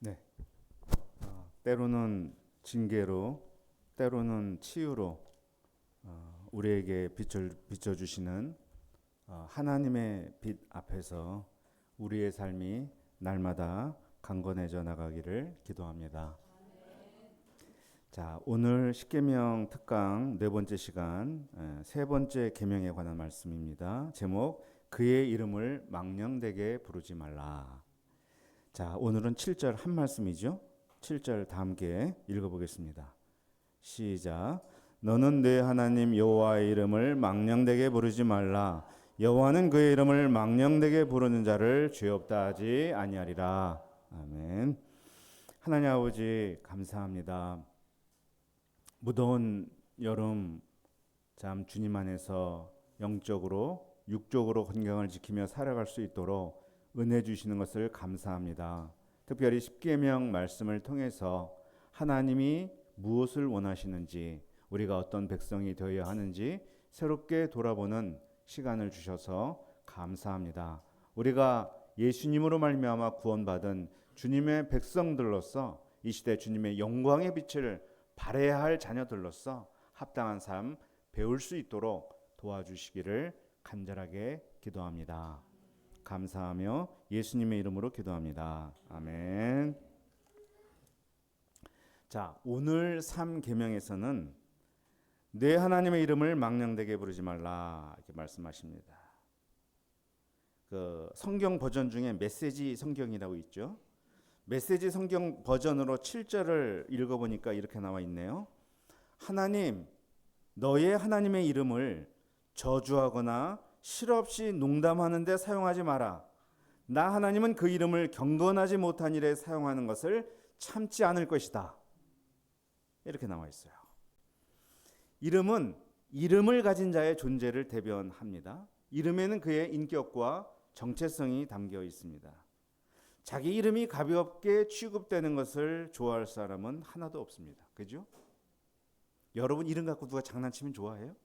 네. 때로는 징계로, 때로는 치유로 우리에게 비춰주시는 하나님의 빛 앞에서 우리의 삶이 날마다 강건해져 나가기를 기도합니다. 자, 오늘 십계명 특강 네 번째 시간, 세 번째 계명에 관한 말씀입니다. 제목, 그의 이름을 망령되게 부르지 말라. 자, 오늘은 7절 한 말씀이죠. 7절 다 함께 읽어보겠습니다. 시작. 너는 내 하나님 여호와의 이름을 망령되게 부르지 말라. 여호와는 그의 이름을 망령되게 부르는 자를 죄 없다 하지 아니하리라. 아멘. 하나님 아버지 감사합니다. 무더운 여름 참 주님 안에서 영적으로 육적으로 건강을 지키며 살아갈 수 있도록 은혜 주시는 것을 감사합니다. 특별히 십계명 말씀을 통해서 하나님이 무엇을 원하시는지, 우리가 어떤 백성이 되어야 하는지 새롭게 돌아보는 시간을 주셔서 감사합니다. 우리가 예수님으로 말미암아 구원받은 주님의 백성들로서 이 시대 주님의 영광의 빛을 발해야 할 자녀들로서 합당한 삶 배울 수 있도록 도와주시기를 간절하게 기도합니다. 감사하며 예수님의 이름으로 기도합니다. 아멘. 자, 오늘 3계명에서는 내 하나님의 이름을 망령되게 부르지 말라 이렇게 말씀하십니다. 그 성경 버전 중에 메시지 성경이라고 있죠. 메시지 성경 버전으로 7절을 읽어보니까 이렇게 나와 있네요. 하나님, 너의 하나님의 이름을 저주하거나 실없이 농담하는 데 사용하지 마라. 나 하나님은 그 이름을 경건하지 못한 일에 사용하는 것을 참지 않을 것이다. 이렇게 나와 있어요. 이름은 이름을 가진 자의 존재를 대변합니다. 이름에는 그의 인격과 정체성이 담겨 있습니다. 자기 이름이 가볍게 취급되는 것을 좋아할 사람은 하나도 없습니다. 그죠? 여러분 이름 갖고 누가 장난치면 좋아해요?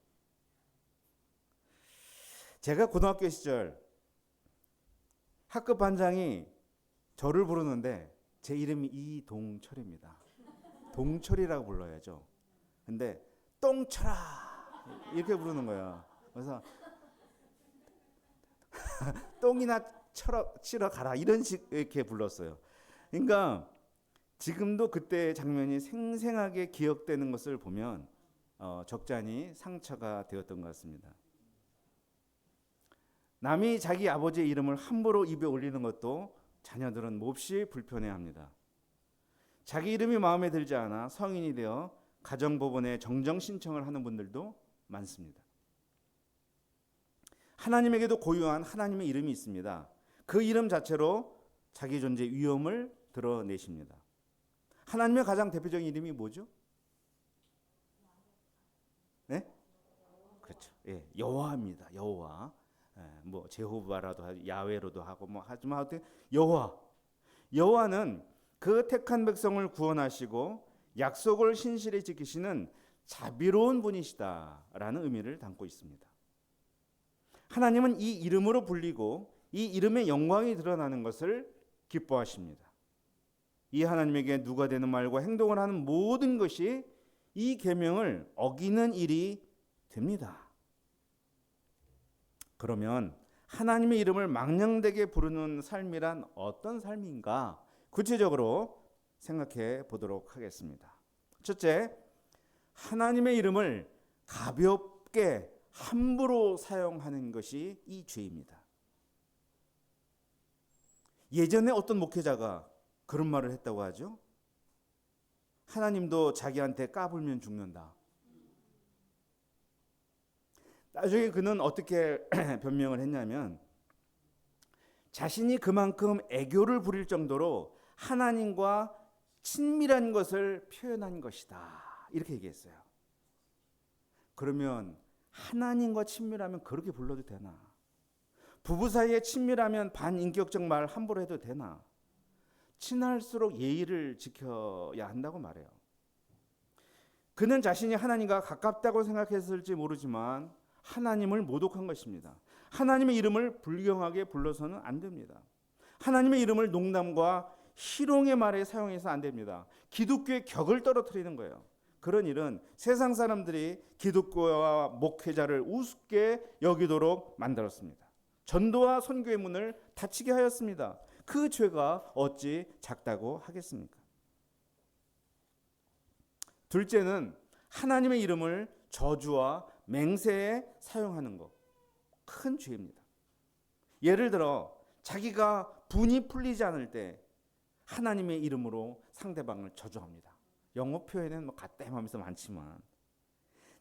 제가 고등학교 시절 학급 반장이 저를 부르는데 제 이름이 이동철입니다. 동철이라고 불러야죠. 근데 똥철아 이렇게 부르는 거야. 그래서 똥이나 치러 가라 이런 식 이렇게 불렀어요. 그러니까 지금도 그때의 장면이 생생하게 기억되는 것을 보면 적잖이 상처가 되었던 것 같습니다. 남이 자기 아버지의 이름을 함부로 입에 올리는 것도 자녀들은 몹시 불편해합니다. 자기 이름이 마음에 들지 않아 성인이 되어 가정법원에 정정 신청을 하는 분들도 많습니다. 하나님에게도 고유한 하나님의 이름이 있습니다. 그 이름 자체로 자기 존재의 위엄을 드러내십니다. 하나님의 가장 대표적인 이름이 뭐죠? 네? 그렇죠. 예, 여호와입니다. 여호와. 뭐 제호바라도 하고 야훼로도 하고 뭐 하지만 하여튼 여호와. 여호와는 그 택한 백성을 구원하시고 약속을 신실히 지키시는 자비로운 분이시다라는 의미를 담고 있습니다. 하나님은 이 이름으로 불리고 이 이름의 영광이 드러나는 것을 기뻐하십니다. 이 하나님에게 누가 되는 말과 행동을 하는 모든 것이 이 계명을 어기는 일이 됩니다. 그러면 하나님의 이름을 망령되게 부르는 삶이란 어떤 삶인가? 구체적으로 생각해 보도록 하겠습니다. 첫째, 하나님의 이름을 가볍게 함부로 사용하는 것이 이 죄입니다. 예전에 어떤 목회자가 그런 말을 했다고 하죠. 하나님도 자기한테 까불면 죽는다. 나중에 그는 어떻게 변명을 했냐면 자신이 그만큼 애교를 부릴 정도로 하나님과 친밀한 것을 표현한 것이다. 이렇게 얘기했어요. 그러면 하나님과 친밀하면 그렇게 불러도 되나? 부부 사이에 친밀하면 반인격적 말 함부로 해도 되나? 친할수록 예의를 지켜야 한다고 말해요. 그는 자신이 하나님과 가깝다고 생각했을지 모르지만 하나님을 모독한 것입니다. 하나님의 이름을 불경하게 불러서는 안 됩니다. 하나님의 이름을 농담과 희롱의 말에 사용해서 안 됩니다. 기독교의 격을 떨어뜨리는 거예요. 그런 일은 세상 사람들이 기독교와 목회자를 우습게 여기도록 만들었습니다. 전도와 선교의 문을 닫히게 하였습니다. 그 죄가 어찌 작다고 하겠습니까? 둘째는 하나님의 이름을 저주와 맹세에 사용하는 것. 큰 죄입니다. 예를 들어 자기가 분이 풀리지 않을 때 하나님의 이름으로 상대방을 저주합니다. 영어 표현에는 뭐 갓댐하면서 많지만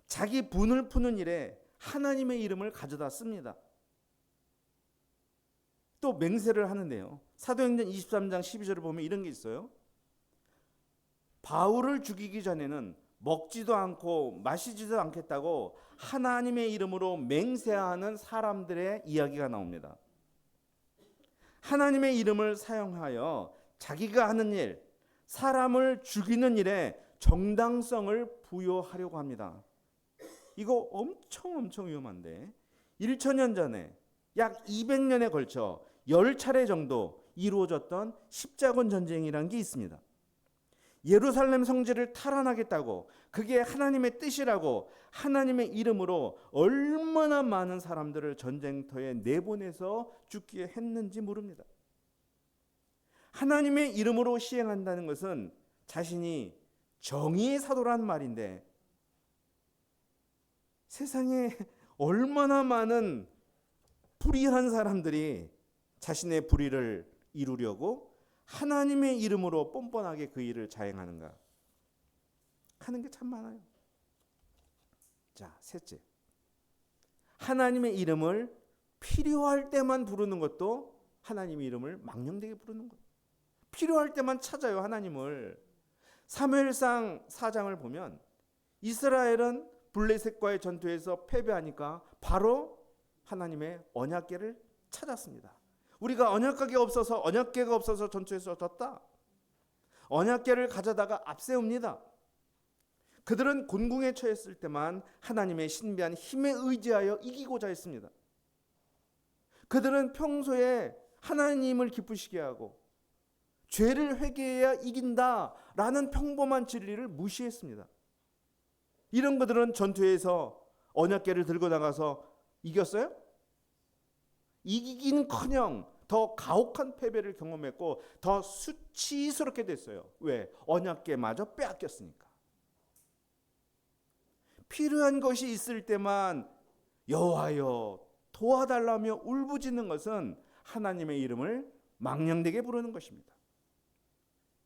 자기 분을 푸는 일에 하나님의 이름을 가져다 씁니다. 또 맹세를 하는데요. 사도행전 23장 12절을 보면 이런 게 있어요. 바울을 죽이기 전에는 먹지도 않고 마시지도 않겠다고 하나님의 이름으로 맹세하는 사람들의 이야기가 나옵니다. 하나님의 이름을 사용하여 자기가 하는 일, 사람을 죽이는 일에 정당성을 부여하려고 합니다. 이거 엄청 위험한데 1000년 전에 약 200년에 걸쳐 10차례 정도 이루어졌던 십자군 전쟁이라는 게 있습니다. 예루살렘 성지를 탈환하겠다고, 그게 하나님의 뜻이라고 하나님의 이름으로 얼마나 많은 사람들을 전쟁터에 내보내서 죽게 했는지 모릅니다. 하나님의 이름으로 시행한다는 것은 자신이 정의의 사도라는 말인데 세상에 얼마나 많은 불의한 사람들이 자신의 불의를 이루려고 하나님의 이름으로 뻔뻔하게 그 일을 자행하는가 하는 게 참 많아요. 자, 셋째. 하나님의 이름을 필요할 때만 부르는 것도 하나님의 이름을 망령되게 부르는 거예요. 필요할 때만 찾아요, 하나님을. 사무엘상 4장을 보면 이스라엘은 블레셋과의 전투에서 패배하니까 바로 하나님의 언약궤를 찾았습니다. 우리가 언약궤가 없어서 전투에서 졌다. 언약궤를 가져다가 앞세웁니다. 그들은 곤궁에 처했을 때만 하나님의 신비한 힘에 의지하여 이기고자 했습니다. 그들은 평소에 하나님을 기쁘시게 하고 죄를 회개해야 이긴다라는 평범한 진리를 무시했습니다. 이런 그들은 전투에서 언약궤를 들고 나가서 이겼어요? 이기기는커녕 더 가혹한 패배를 경험했고 더 수치스럽게 됐어요. 왜? 언약궤마저 빼앗겼으니까. 필요한 것이 있을 때만 여호와여 도와달라며 울부짖는 것은 하나님의 이름을 망령되게 부르는 것입니다.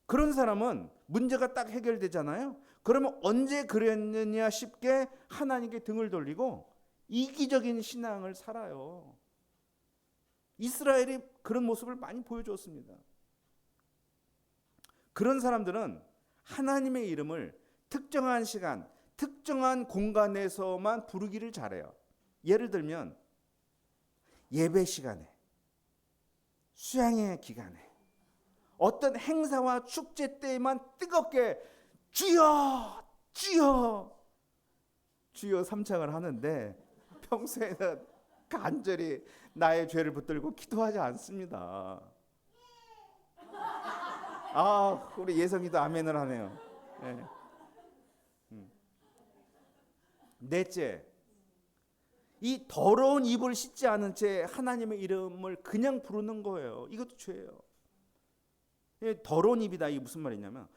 그런 사람은 문제가 딱 해결되잖아요. 그러면 언제 그랬느냐 싶게 하나님께 등을 돌리고 이기적인 신앙을 살아요. 이스라엘이 그런 모습을 많이 보여줬습니다. 그런 사람들은 하나님의 이름을 특정한 시간, 특정한 공간에서만 부르기를 잘해요. 예를 들면 예배 시간에, 수양의 기간에, 어떤 행사와 축제 때에만 뜨겁게 주여 주여 주여 삼창을 하는데 평소에는 간절히 나의 죄를 붙들고 기도하지 않습니다. 아, 우리 예성이도 아멘을 하네요. 네. 넷째, 이 더러운 입을 씻지 않은 채 하나님의 이름을 그냥 부르는 거예요. 이것도 죄예요. 더러운 입이다. 이게 무슨 말이냐면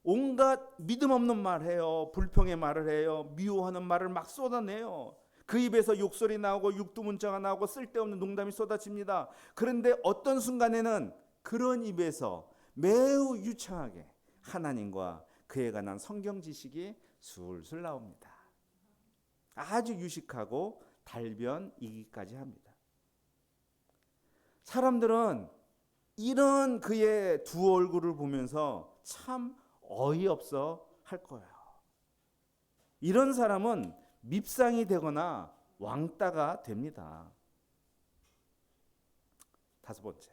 온갖 믿음 없는 말 해요. 불평의 말을 해요. 미워하는 말을 막 쏟아내요. 그 입에서 욕설이 나오고 육두문자가 나오고 쓸데없는 농담이 쏟아집니다. 그런데 어떤 순간에는 그런 입에서 매우 유창하게 하나님과 그에 관한 성경 지식이 술술 나옵니다. 아주 유식하고 달변이기까지 합니다. 사람들은 이런 그의 두 얼굴을 보면서 참 어이없어 할 거예요. 이런 사람은 밉상이 되거나 왕따가 됩니다. 다섯 번째,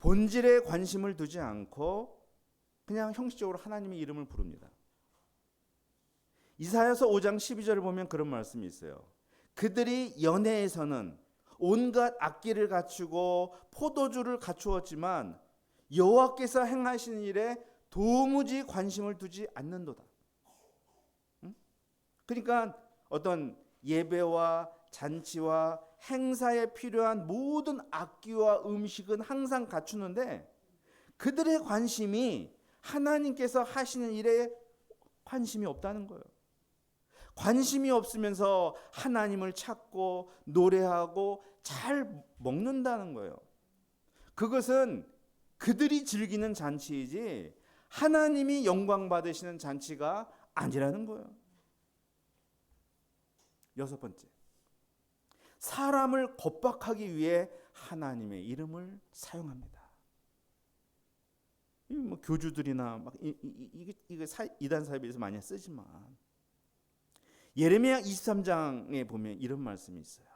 본질에 관심을 두지 않고 그냥 형식적으로 하나님의 이름을 부릅니다. 이사야서 5장 12절을 보면 그런 말씀이 있어요. 그들이 연회에서는 온갖 악기를 갖추고 포도주를 갖추었지만 여호와께서 행하시는 일에 도무지 관심을 두지 않는도다. 응? 그러니까 어떤 예배와 잔치와 행사에 필요한 모든 악기와 음식은 항상 갖추는데 그들의 관심이 하나님께서 하시는 일에 관심이 없다는 거예요. 관심이 없으면서 하나님을 찾고 노래하고 잘 먹는다는 거예요. 그것은 그들이 즐기는 잔치이지 하나님이 영광 받으시는 잔치가 아니라는 거예요. 여섯 번째, 사람을 겁박하기 위해 하나님의 이름을 사용합니다. 뭐 교주들이나 막 이게 이단 사이비에서 많이 쓰지만 예레미야 23장에 보면 이런 말씀이 있어요.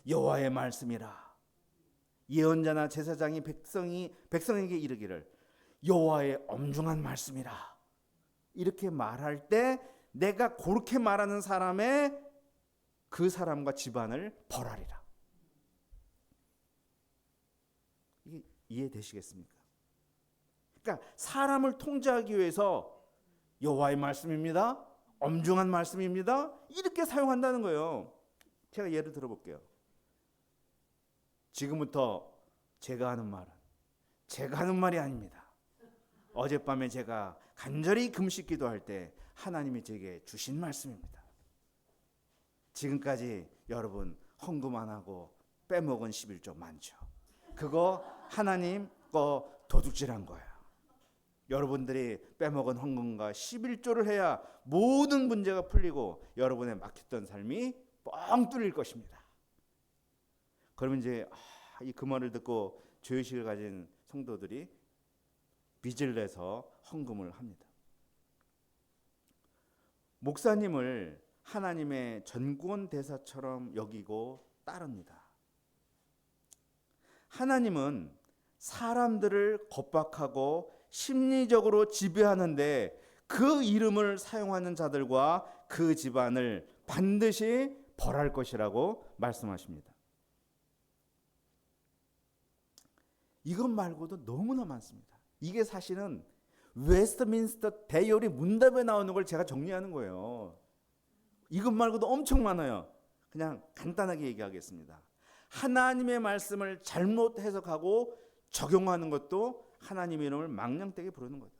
여호와의 말씀이라. 예언자나 제사장이 백성에게 이르기를 여호와의 엄중한 말씀이라. 이렇게 말할 때 내가 그렇게 말하는 사람의 그 사람과 집안을 벌하리라. 이게 이해되시겠습니까? 그러니까 사람을 통제하기 위해서 여호와의 말씀입니다. 엄중한 말씀입니다. 이렇게 사용한다는 거예요. 제가 예를 들어볼게요. 지금부터 제가 하는 말은 제가 하는 말이 아닙니다. 어젯밤에 제가 간절히 금식 기도할 때 하나님이 제게 주신 말씀입니다. 지금까지 여러분 헌금 안 하고 빼먹은 11조 많죠. 그거 하나님 거 도둑질한 거예요. 여러분들이 빼먹은 헌금과 11조를 해야 모든 문제가 풀리고 여러분의 막혔던 삶이 뻥 뚫릴 것입니다. 그러면 이제 그 말을 듣고 죄의식을 가진 성도들이 빚을 내서 헌금을 합니다. 목사님을 하나님의 전권 대사처럼 여기고 따릅니다. 하나님은 사람들을 겁박하고 심리적으로 지배하는데 그 이름을 사용하는 자들과 그 집안을 반드시 벌할 것이라고 말씀하십니다. 이것 말고도 너무나 많습니다. 이게 사실은 웨스트민스터 대열이 문답에 나오는 걸 제가 정리하는 거예요. 이것 말고도 엄청 많아요. 그냥 간단하게 얘기하겠습니다. 하나님의 말씀을 잘못 해석하고 적용하는 것도 하나님의 이름을 망령되게 부르는 거다.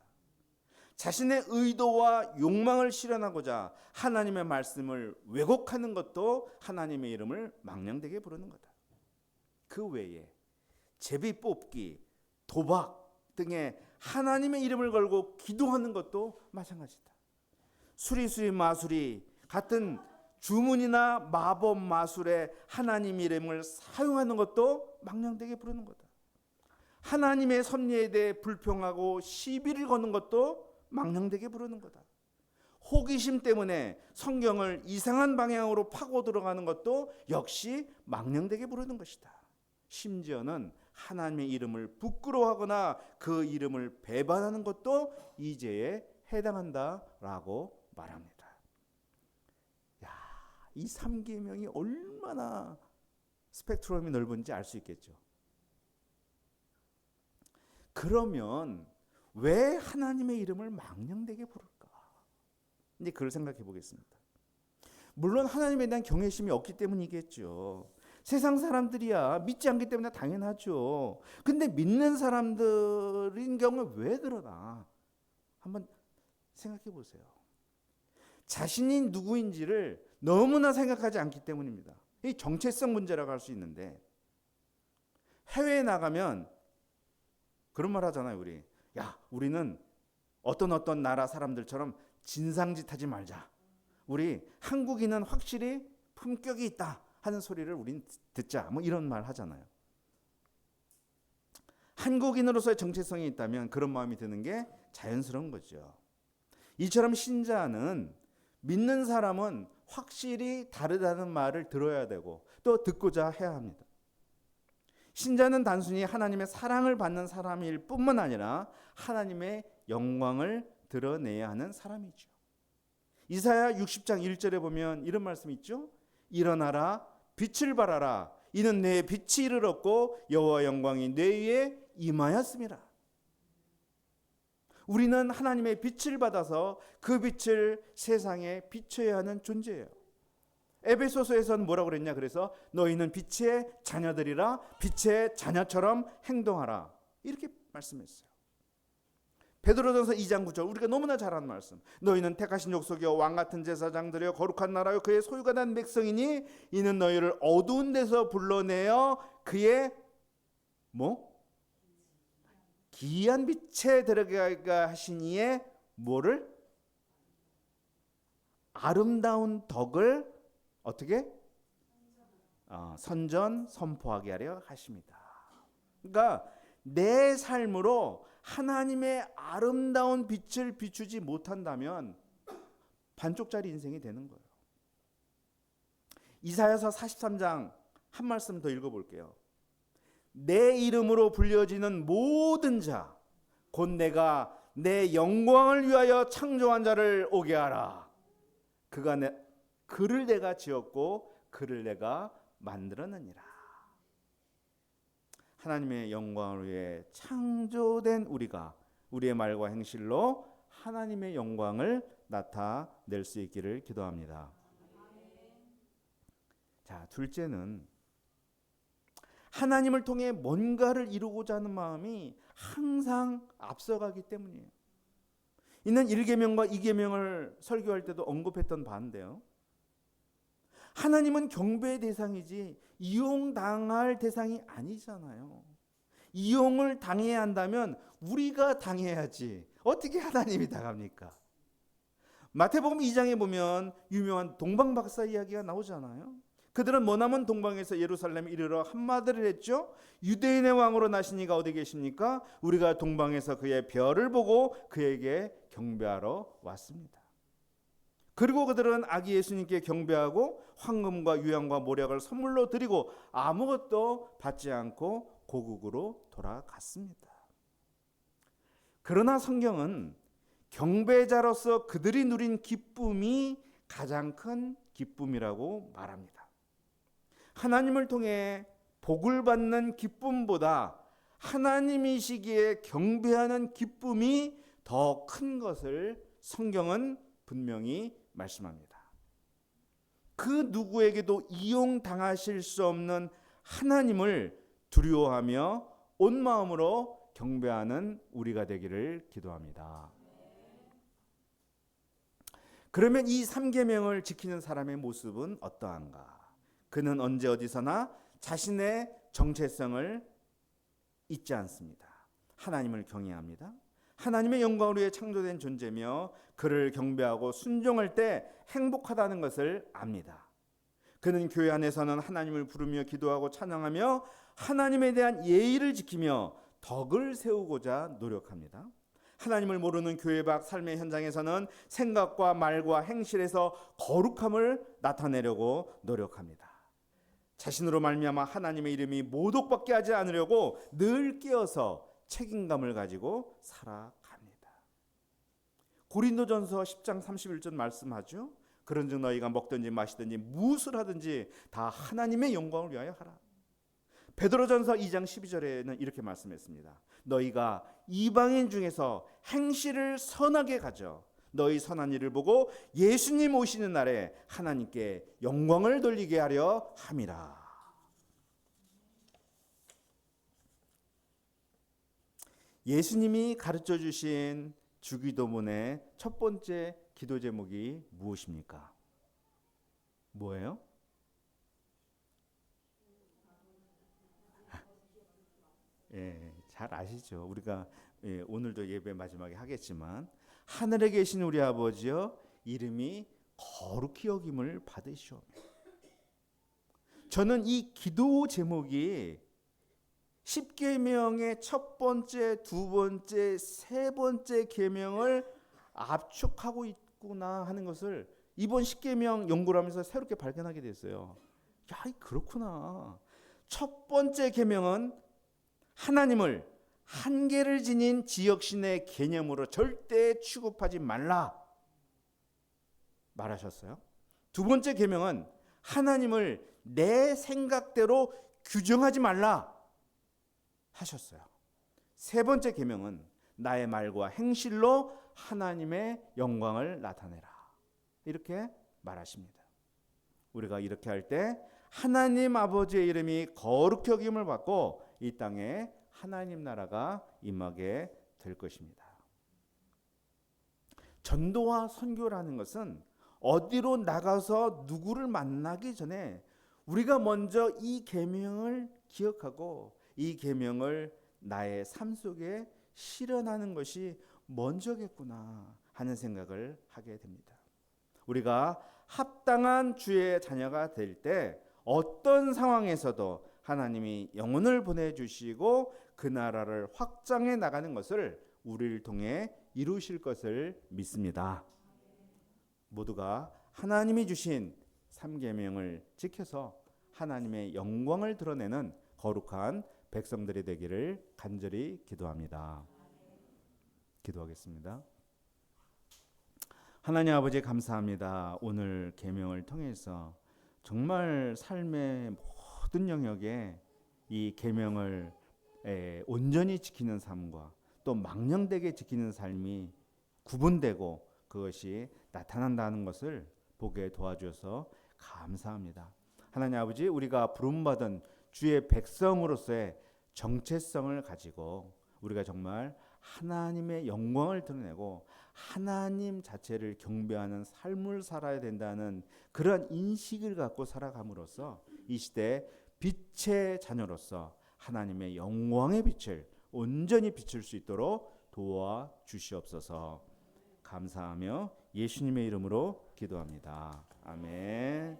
자신의 의도와 욕망을 실현하고자 하나님의 말씀을 왜곡하는 것도 하나님의 이름을 망령되게 부르는 거다. 그 외에 제비 뽑기, 도박 등의 하나님의 이름을 걸고 기도하는 것도 마찬가지다. 수리수리 마술이 같은 주문이나 마법 마술에 하나님 이름을 사용하는 것도 망령되게 부르는 거다. 하나님의 섭리에 대해 불평하고 시비를 거는 것도 망령되게 부르는 거다. 호기심 때문에 성경을 이상한 방향으로 파고 들어가는 것도 역시 망령되게 부르는 것이다. 심지어는 하나님의 이름을 부끄러워하거나 그 이름을 배반하는 것도 이 죄에 해당한다라고 말합니다. 야, 이 3계명이 얼마나 스펙트럼이 넓은지 알 수 있겠죠. 그러면 왜 하나님의 이름을 망령되게 부를까? 이제 그걸 생각해 보겠습니다. 물론 하나님에 대한 경외심이 없기 때문이겠죠. 세상 사람들이야 믿지 않기 때문에 당연하죠. 근데 믿는 사람들인 경우에 왜 그러나? 한번 생각해 보세요. 자신이 누구인지를 너무나 생각하지 않기 때문입니다. 이 정체성 문제라고 할 수 있는데 해외에 나가면 그런 말 하잖아요. 우리는 어떤 나라 사람들처럼 진상짓 하지 말자. 우리 한국인은 확실히 품격이 있다 하는 소리를 우린 듣자. 뭐 이런 말 하잖아요. 한국인으로서의 정체성이 있다면 그런 마음이 드는 게 자연스러운 거죠. 이처럼 신자는 믿는 사람은 확실히 다르다는 말을 들어야 되고 또 듣고자 해야 합니다. 신자는 단순히 하나님의 사랑을 받는 사람일 뿐만 아니라 하나님의 영광을 드러내야 하는 사람이죠. 이사야 60장 1절에 보면 이런 말씀이 있죠. 일어나라 빛을 발하라 이는 내 빛이 이르렀고 여호와 영광이 내 위에 임하였음이라. 우리는 하나님의 빛을 받아서 그 빛을 세상에 비춰야 하는 존재예요. 에베소서에서는 뭐라고 그랬냐? 그래서 너희는 빛의 자녀들이라, 빛의 자녀처럼 행동하라, 이렇게 말씀했어요. 베드로전서 2장 9절, 우리가 너무나 잘 아는 말씀. 너희는 택하신 족속이요 왕같은 제사장들이요 거룩한 나라요 그의 소유가 난 백성이니 이는 너희를 어두운 데서 불러내어 그의 기이한 빛에 들어가게 하신 이의 뭐를? 아름다운 덕을 어떻게? 선전 선포하게 하려 하십니다. 그러니까 내 삶으로 하나님의 아름다운 빛을 비추지 못한다면 반쪽짜리 인생이 되는 거예요. 이사야서 43장 한 말씀 더 읽어볼게요. 내 이름으로 불려지는 모든 자 곧 내가 내 영광을 위하여 창조한 자를 오게 하라. 그를 내가 지었고 그를 내가 만들었느니라. 하나님의 영광을 위해 창조된 우리가 우리의 말과 행실로 하나님의 영광을 나타낼 수 있기를 기도합니다. 자, 둘째는 하나님을 통해 뭔가를 이루고자 하는 마음이 항상 앞서가기 때문이에요. 이는 1계명과 2계명을 설교할 때도 언급했던 바인데요. 하나님은 경배의 대상이지 이용당할 대상이 아니잖아요. 이용을 당해야 한다면 우리가 당해야지 어떻게 하나님이 당합니까? 마태복음 2장에 보면 유명한 동방박사 이야기가 나오잖아요. 그들은 머나먼 동방에서 예루살렘에 이르러 한마디를 했죠. 유대인의 왕으로 나신 이가 어디 계십니까? 우리가 동방에서 그의 별을 보고 그에게 경배하러 왔습니다. 그리고 그들은 아기 예수님께 경배하고 황금과 유향과 모략을 선물로 드리고 아무것도 받지 않고 고국으로 돌아갔습니다. 그러나 성경은 경배자로서 그들이 누린 기쁨이 가장 큰 기쁨이라고 말합니다. 하나님을 통해 복을 받는 기쁨보다 하나님이시기에 경배하는 기쁨이 더 큰 것을 성경은 분명히 말씀합니다. 그 누구에게도 이용당하실 수 없는 하나님을 두려워하며 온 마음으로 경배하는 우리가 되기를 기도합니다. 그러면 이 3계명을 지키는 사람의 모습은 어떠한가? 그는 언제 어디서나 자신의 정체성을 잊지 않습니다. 하나님을 경외합니다. 하나님의 영광을 위해 창조된 존재며 그를 경배하고 순종할 때 행복하다는 것을 압니다. 그는 교회 안에서는 하나님을 부르며 기도하고 찬양하며 하나님에 대한 예의를 지키며 덕을 세우고자 노력합니다. 하나님을 모르는 교회 밖 삶의 현장에서는 생각과 말과 행실에서 거룩함을 나타내려고 노력합니다. 자신으로 말미암아 하나님의 이름이 모독받게 하지 않으려고 늘 깨어서 책임감을 가지고 살아갑니다. 고린도전서 10장 31절 말씀하죠. 그런즉 너희가 먹든지 마시든지 무엇을 하든지 다 하나님의 영광을 위하여 하라. 베드로전서 2장 12절에는 이렇게 말씀했습니다. 너희가 이방인 중에서 행실을 선하게 가져 너희 선한 일을 보고 예수님 오시는 날에 하나님께 영광을 돌리게 하려 함이라. 예수님이 가르쳐 주신 주기도문의 첫 번째 기도 제목이 무엇입니까? 뭐예요? 예, 잘 아시죠? 우리가 오늘도 예배 마지막에 하겠지만 하늘에 계신 우리 아버지여 이름이 거룩히 여김을 받으시오. 저는 이 기도 제목이 10계명의 첫 번째, 두 번째, 세 번째 계명을 압축하고 있구나 하는 것을 이번 10계명 연구를 하면서 새롭게 발견하게 됐어요. 야, 그렇구나. 첫 번째 계명은 하나님을 한계를 지닌 지역신의 개념으로 절대 취급하지 말라 말하셨어요. 두 번째 계명은 하나님을 내 생각대로 규정하지 말라 하셨어요. 세 번째 계명은 나의 말과 행실로 하나님의 영광을 나타내라. 이렇게 말하십니다. 우리가 이렇게 할 때 하나님 아버지의 이름이 거룩히 여김을 받고 이 땅에 하나님 나라가 임하게 될 것입니다. 전도와 선교라는 것은 어디로 나가서 누구를 만나기 전에 우리가 먼저 이 계명을 기억하고 이 계명을 나의 삶 속에 실현하는 것이 먼저겠구나 하는 생각을 하게 됩니다. 우리가 합당한 주의 자녀가 될 때 어떤 상황에서도 하나님이 영혼을 보내주시고 그 나라를 확장해 나가는 것을 우리를 통해 이루실 것을 믿습니다. 모두가 하나님이 주신 3계명을 지켜서 하나님의 영광을 드러내는 거룩한 백성들이 되기를 간절히 기도합니다. 기도하겠습니다. 하나님 아버지 감사합니다. 오늘 계명을 통해서 정말 삶의 모든 영역에 이 계명을 온전히 지키는 삶과 또 망령되게 지키는 삶이 구분되고 그것이 나타난다는 것을 보게 도와주셔서 감사합니다. 하나님 아버지, 우리가 부름받은 주의 백성으로서의 정체성을 가지고 우리가 정말 하나님의 영광을 드러내고 하나님 자체를 경배하는 삶을 살아야 된다는 그런 인식을 갖고 살아감으로써 이 시대에 빛의 자녀로서 하나님의 영광의 빛을 온전히 비출 수 있도록 도와주시옵소서. 감사하며 예수님의 이름으로 기도합니다. 아멘.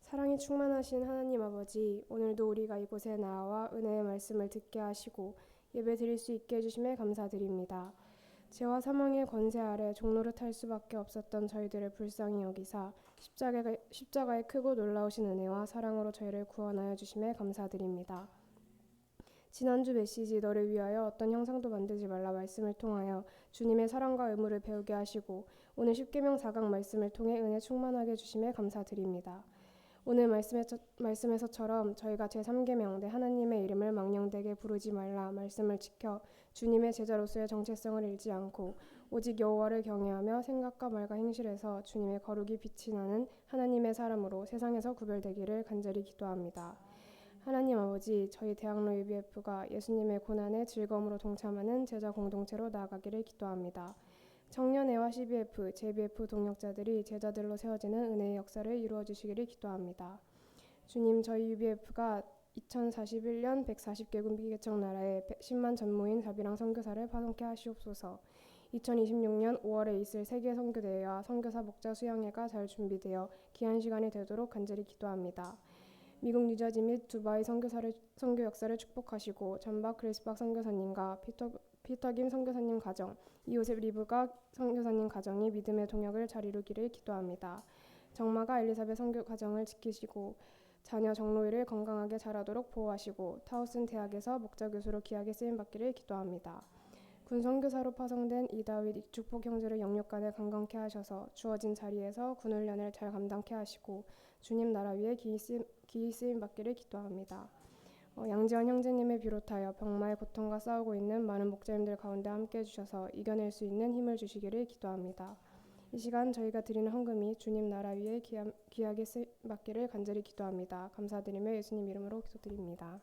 사랑이 충만하신 하나님 아버지, 오늘도 우리가 이곳에 나와 은혜의 말씀을 듣게 하시고 예배 드릴 수 있게 해주심에 감사드립니다. 죄와 사망의 권세 아래 종로를 탈 수밖에 없었던 저희들을 불쌍히 여기사 십자가의 크고 놀라우신 은혜와 사랑으로 저희를 구원하여 주심에 감사드립니다. 지난주 메시지 너를 위하여 어떤 형상도 만들지 말라 말씀을 통하여 주님의 사랑과 의무를 배우게 하시고 오늘 10계명 4강 말씀을 통해 은혜 충만하게 해주심에 감사드립니다. 오늘 말씀에서처럼 저희가 제3계명 내 하나님의 이름을 망령되게 부르지 말라 말씀을 지켜 주님의 제자로서의 정체성을 잃지 않고 오직 여호와를 경외하며 생각과 말과 행실에서 주님의 거룩이 빛이 나는 하나님의 사람으로 세상에서 구별되기를 간절히 기도합니다. 하나님 아버지, 저희 대학로 UBF가 예수님의 고난에 즐거움으로 동참하는 제자 공동체로 나아가기를 기도합니다. 청년회와 CBF, JBF 동역자들이 제자들로 세워지는 은혜의 역사를 이루어 주시기를 기도합니다. 주님, 저희 UBF가 2041년 140개국 미개척 나라에 10만 전무인 자비랑 선교사를 파송케 하시옵소서. 2026년 5월에 있을 세계 선교대회와 선교사 목자 수양회가 잘 준비되어 귀한 시간이 되도록 간절히 기도합니다. 미국 뉴저지 및 두바이 선교 역사를 축복하시고 전박 크리스박 선교사님과 피터 피터 김 선교사님 가정, 이요셉 리브가 선교사님 가정이 믿음의 동역을 잘 이루기를 기도합니다. 정마가 엘리사벳 선교 가정을 지키시고 자녀 정로이를 건강하게 자라도록 보호하시고 타우슨 대학에서 목자 교수로 귀하게 쓰임 받기를 기도합니다. 군 선교사로 파송된 이다윗 이축복 형제를 영육간에 강건케 하셔서 주어진 자리에서 군 훈련을 잘 감당케 하시고 주님 나라 위에 기이 쓰임 받기를 기도합니다. 양지원 형제님을 비롯하여 병마의 고통과 싸우고 있는 많은 목자님들 가운데 함께 해주셔서 이겨낼 수 있는 힘을 주시기를 기도합니다. 이 시간 저희가 드리는 헌금이 주님 나라 위에 귀하게 쓰임 받기를 간절히 기도합니다. 감사드리며 예수님 이름으로 기도드립니다.